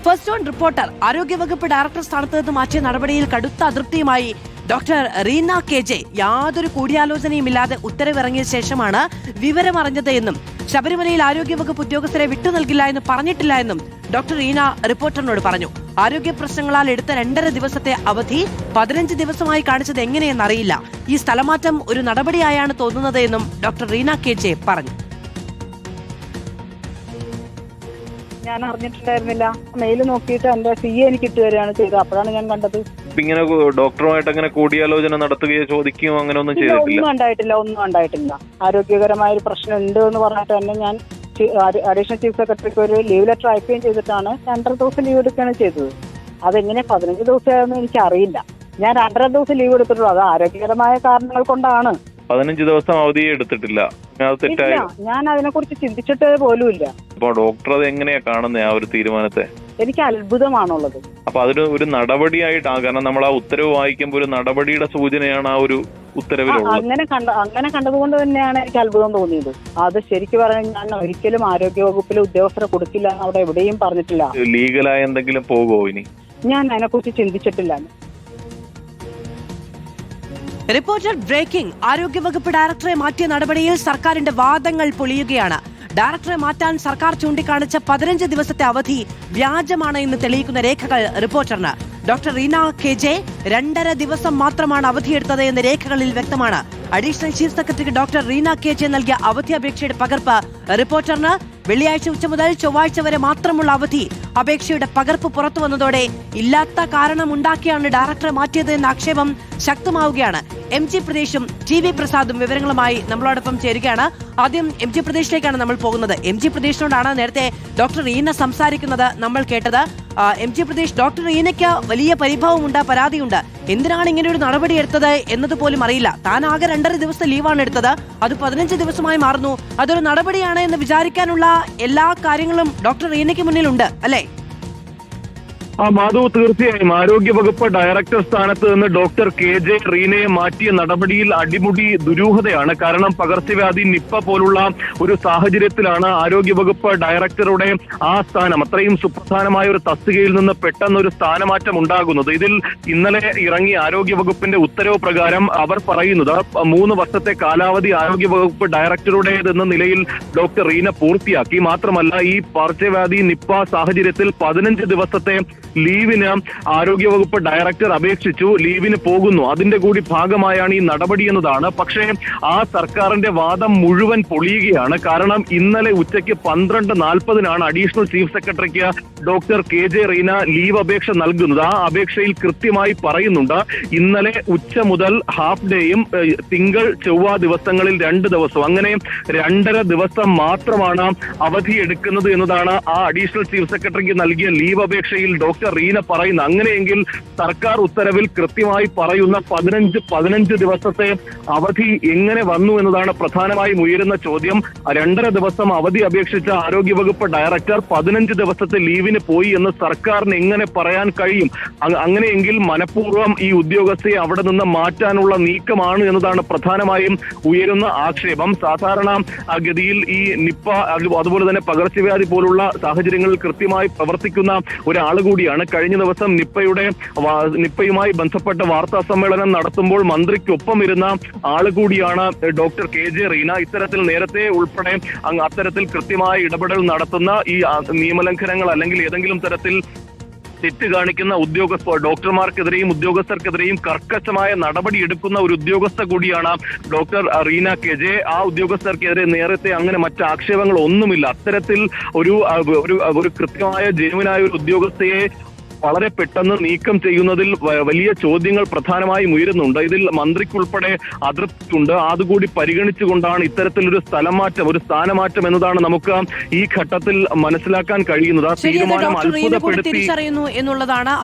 First on reporter ആരോഗ്യവകുപ്പ് director സ്ഥാനത്ത് നിന്ന് മാറ്റിയ നടപടിയിൽ കടുത്ത അതൃപ്തിയുമായി ഡോക്ടർ റീന കെ.ജെ. യാതൊരു കൂടിയാലോചനയുമില്ലാതെ ഉത്തരവിറങ്ങിയ ശേഷമാണ് വിവരമറിഞ്ഞത് എന്നും ശബരിമലയിൽ ആരോഗ്യവകുപ്പ് ഉദ്യോഗസ്ഥരെ വിട്ടു നൽകില്ല എന്ന് പറഞ്ഞിട്ടില്ല എന്നും ഡോക്ടർ റീന റിപ്പോർട്ടറിനോട് പറഞ്ഞു. ആരോഗ്യ പ്രശ്നങ്ങളാൽ എടുത്ത 2.5 ദിവസത്തെ അവധി 15 ദിവസമായി കാണിച്ചത് എങ്ങനെയെന്നറിയില്ല. ഈ സ്ഥലമാറ്റം ഒരു നടപടിയായാണ് തോന്നുന്നത് എന്നും ഡോക്ടർ റീന കെ.ജെ. പറഞ്ഞു. ഞാൻ അറിഞ്ഞിട്ടുണ്ടായിരുന്നില്ല. മെയിൽ നോക്കിയിട്ട് എന്റെ CA എനിക്ക് ഇട്ടുതരികയാണ് ചെയ്തത്. അപ്പോഴാണ് ഞാൻ കണ്ടത്. ഇങ്ങനെ ഡോക്ടറുമായിട്ട് അങ്ങനെ കൂടിയാലോചന നടത്തുകയോ ചോദിക്കുകയോ അങ്ങനെ ഒന്നും ചെയ്തിട്ടില്ല? ഒന്നും ഉണ്ടായിട്ടില്ല. ആരോഗ്യകരമായ ഒരു പ്രശ്നം ഉണ്ട് എന്ന് പറഞ്ഞിട്ട് തന്നെ ഞാൻ അഡീഷണൽ ചീഫ് സെക്രട്ടറിക്ക് ഒരു ലീവ് ലെറ്റർ അയക്കുകയും ചെയ്തിട്ടാണ് 2.5 ദിവസം ലീവ് എടുക്കുകയാണ് ചെയ്തത്. അതെങ്ങനെ 15 ദിവസമായെന്ന് എനിക്ക് അറിയില്ല. ഞാൻ 2.5 ദിവസം ലീവ് എടുത്തിട്ടുള്ളൂ. അത് ആരോഗ്യകരമായ കാരണങ്ങൾ കൊണ്ടാണ്. 15 ദിവസം അവധി എടുത്തിട്ടില്ല. ഞാൻ അതിനെ കുറിച്ച് ചിന്തിച്ചിട്ട് പോലുമില്ല. അപ്പൊ ഡോക്ടർ അത് എങ്ങനെയാ കാണുന്നത് ആ ഒരു തീരുമാനത്തെ? എനിക്ക് അത്ഭുതമാണുള്ളത്. അപ്പൊ അതൊരു ഒരു നടപടിയായിട്ടാണ്, കാരണം നമ്മൾ ആ ഉത്തരവ് വായിക്കുമ്പോൾ ഒരു നടപടിയുടെ സൂചനയാണ് ആ ഒരു ഉത്തരവിലുള്ളത്. അങ്ങനെ കണ്ടതുകൊണ്ട് തന്നെയാണ് എനിക്ക് അത്ഭുതം തോന്നിയത്. അത് ശരിക്കും പറഞ്ഞാൽ ഞാൻ ഒരിക്കലും ആരോഗ്യവകുപ്പിലെ ഉദ്യോഗസ്ഥരെ കൊടുക്കില്ല എന്ന് അവിടെ എവിടെയും പറഞ്ഞിട്ടില്ല. ലീഗലായ എന്തെങ്കിലും പോകുമോ ഇനി? ഞാൻ അതിനെക്കുറിച്ച് ചിന്തിച്ചിട്ടില്ല. Reporter breaking. ആരോഗ്യവകുപ്പ് ഡയറക്ടറെ മാറ്റിയ നടപടിയിൽ സർക്കാരിന്റെ വാദങ്ങൾ പൊളിയുകയാണ്. ഡയറക്ടറെ മാറ്റാൻ സർക്കാർ ചൂണ്ടിക്കാണിച്ച 15 ദിവസത്തെ അവധി വ്യാജമാണ് എന്ന് തെളിയിക്കുന്ന രേഖകൾ റിപ്പോർട്ടറിന്. Doctor Reena KJ. 2.5 ദിവസം മാത്രമാണ് അവധിയെടുത്തത് എന്ന് രേഖകളിൽ വ്യക്തമാണ്. അഡീഷണൽ ചീഫ് സെക്രട്ടറിക്ക് ഡോക്ടർ റീന കെ.ജെ. നൽകിയ അവധി അപേക്ഷയുടെ പകർപ്പ് റിപ്പോർട്ടറിന്. വെള്ളിയാഴ്ച ഉച്ച മുതൽ ചൊവ്വാഴ്ച വരെ മാത്രമുള്ള അവധി അപേക്ഷയുടെ പകർപ്പ് പുറത്തു വന്നതോടെ ഇല്ലാത്ത കാരണമുണ്ടാക്കിയാണ് ഡയറക്ടറെ മാറ്റിയത് എന്ന ആക്ഷേപം ശക്തമാവുകയാണ്. MG പ്രദേശും TV പ്രസാദും വിവരങ്ങളുമായി നമ്മളോടൊപ്പം ചേരുകയാണ്. ആദ്യം MG പ്രദേശിലേക്കാണ് നമ്മൾ പോകുന്നത്. MG പ്രദേശിനോടാണ് നേരത്തെ ഡോക്ടർ റീന സംസാരിക്കുന്നത് നമ്മൾ കേട്ടത്. MG പ്രദേശ്, ഡോക്ടർ റീനയ്ക്ക് വലിയ പരിഭവമുണ്ട്, പരാതിയുണ്ട്. എന്തിനാണ് ഇങ്ങനെ ഒരു നടപടി എടുത്തത് എന്നതുപോലും അറിയില്ല. താൻ ആകെ 2.5 ദിവസത്തെ ലീവാണ് എടുത്തത്. അത് 15 ദിവസമായി മാറുന്നു. അതൊരു നടപടിയാണ് എന്ന് വിചാരിക്കാനുള്ള എല്ലാ കാര്യങ്ങളും ഡോക്ടർ റീനയ്ക്ക് മുന്നിലുണ്ട്, അല്ലേ? മാധവ്, തീർച്ചയായും ആരോഗ്യവകുപ്പ് ഡയറക്ടർ സ്ഥാനത്ത് നിന്ന് ഡോക്ടർ കെ.ജെ. റീനയെ മാറ്റിയ നടപടിയിൽ അടിമുടി ദുരൂഹതയാണ്. കാരണം പകർച്ചവ്യാധി നിപ്പ പോലുള്ള ഒരു സാഹചര്യത്തിലാണ് ആരോഗ്യവകുപ്പ് ഡയറക്ടറുടെ ആ സ്ഥാനം, അത്രയും സുപ്രധാനമായ ഒരു തസ്തികയിൽ നിന്ന് പെട്ടെന്നൊരു സ്ഥാനമാറ്റം ഉണ്ടാകുന്നത്. ഇതിൽ ഇന്നലെ ഇറങ്ങിയ ആരോഗ്യവകുപ്പിന്റെ ഉത്തരവ് പ്രകാരം അവർ പറയുന്നത് 3 വർഷത്തെ കാലാവധി ആരോഗ്യവകുപ്പ് ഡയറക്ടറുടേതെന്ന നിലയിൽ ഡോക്ടർ റീന പൂർത്തിയാക്കി. മാത്രമല്ല, ഈ പകർച്ചവ്യാധി നിപ്പ സാഹചര്യത്തിൽ 15 ദിവസത്തെ ലീവിന് ആരോഗ്യവകുപ്പ് ഡയറക്ടർ അപേക്ഷിച്ചു. ലീവിന് പോകുന്നു. അതിന്റെ കൂടി ഭാഗമായാണ് ഈ നടപടി എന്നതാണ്. പക്ഷേ ആ സർക്കാരിന്റെ വാദം മുഴുവൻ പൊളിയുകയാണ്. കാരണം ഇന്നലെ ഉച്ചയ്ക്ക് 12:40 അഡീഷണൽ ചീഫ് സെക്രട്ടറിക്ക് ഡോക്ടർ കെ.ജെ. റീന ലീവ് അപേക്ഷ നൽകുന്നത്. ആ അപേക്ഷയിൽ കൃത്യമായി പറയുന്നുണ്ട്, ഇന്നലെ ഉച്ച മുതൽ ഹാഫ് ഡേയും തിങ്കൾ ചൊവ്വ ദിവസങ്ങളിൽ 2 ദിവസവും, അങ്ങനെ 2.5 ദിവസം മാത്രമാണ് അവധി എടുക്കുന്നത് എന്നതാണ് ആ അഡീഷണൽ ചീഫ് സെക്രട്ടറിക്ക് നൽകിയ ലീവ് അപേക്ഷയിൽ ഡോക്ടർ റീന പറയുന്നത്. അങ്ങനെയെങ്കിൽ സർക്കാർ ഉത്തരവിൽ കൃത്യമായി പറയുന്ന 15 ദിവസത്തെ അവധി എങ്ങനെ വന്നു എന്നതാണ് പ്രധാനമായും ഉയരുന്ന ചോദ്യം. 2.5 ദിവസം അവധി അപേക്ഷിച്ച ആരോഗ്യവകുപ്പ് ഡയറക്ടർ 15 ദിവസത്തെ ലീവിന് പോയി എന്ന് സർക്കാരിന് എങ്ങനെ പറയാൻ കഴിയും? അങ്ങനെയെങ്കിൽ മനഃപൂർവ്വം ഈ ഉദ്യോഗസ്ഥയെ അവിടെ നിന്ന് മാറ്റാനുള്ള നീക്കമാണ് എന്നതാണ് പ്രധാനമായും ഉയരുന്ന ആക്ഷേപം. സാധാരണ ഗതിയിൽ ഈ നിപ്പ അതുപോലെ തന്നെ പകർച്ചവ്യാധി പോലുള്ള സാഹചര്യങ്ങളിൽ കൃത്യമായി പ്രവർത്തിക്കുന്ന ഒരാൾ കൂടിയാണ്. കഴിഞ്ഞ ദിവസം നിപ്പയുമായി ബന്ധപ്പെട്ട വാർത്താ സമ്മേളനം നടത്തുമ്പോൾ മന്ത്രിക്കൊപ്പം ഇരുന്ന ആളുകൂടിയാണ് ഡോക്ടർ കെ.ജെ. റീന. ഇത്തരത്തിൽ നേരത്തെ ഉൾപ്പെടെ അത്തരത്തിൽ കൃത്യമായ ഇടപെടൽ നടത്തുന്ന ഈ നിയമലംഘനങ്ങൾ അല്ലെങ്കിൽ ഏതെങ്കിലും തരത്തിൽ തെറ്റ് കാണിക്കുന്ന ഡോക്ടർമാർക്കെതിരെയും ഉദ്യോഗസ്ഥർക്കെതിരെയും കർക്കശമായ നടപടി എടുക്കുന്ന ഒരു ഉദ്യോഗസ്ഥ കൂടിയാണ് ഡോക്ടർ റീന കെ.ജെ. ആ ഉദ്യോഗസ്ഥർക്കെതിരെ നേരത്തെ അങ്ങനെ മറ്റ് ആക്ഷേപങ്ങൾ ഒന്നുമില്ല. അത്തരത്തിൽ ഒരു കൃത്യമായ ജെനുവിനായ ഒരു ഉദ്യോഗസ്ഥയെ വളരെ പെട്ടെന്ന് നീക്കം ചെയ്യുന്നതിൽ വലിയ ചോദ്യങ്ങൾ പ്രധാനമായും ഉയരുന്നുണ്ട്. ഇതിൽ മന്ത്രിക്കുൾപ്പെടെ അതൃപ്തിയുണ്ട്. അതുകൂടി പരിഗണിച്ചുകൊണ്ടാണ് ഇത്തരത്തിലൊരു സ്ഥാനമാറ്റം എന്നതാണ് നമുക്ക് ഈ ഘട്ടത്തിൽ മനസ്സിലാക്കാൻ കഴിയുന്നത്. തീരുമാനം അത്ഭുതപ്പെടുത്തി എന്നുള്ളതാണ്.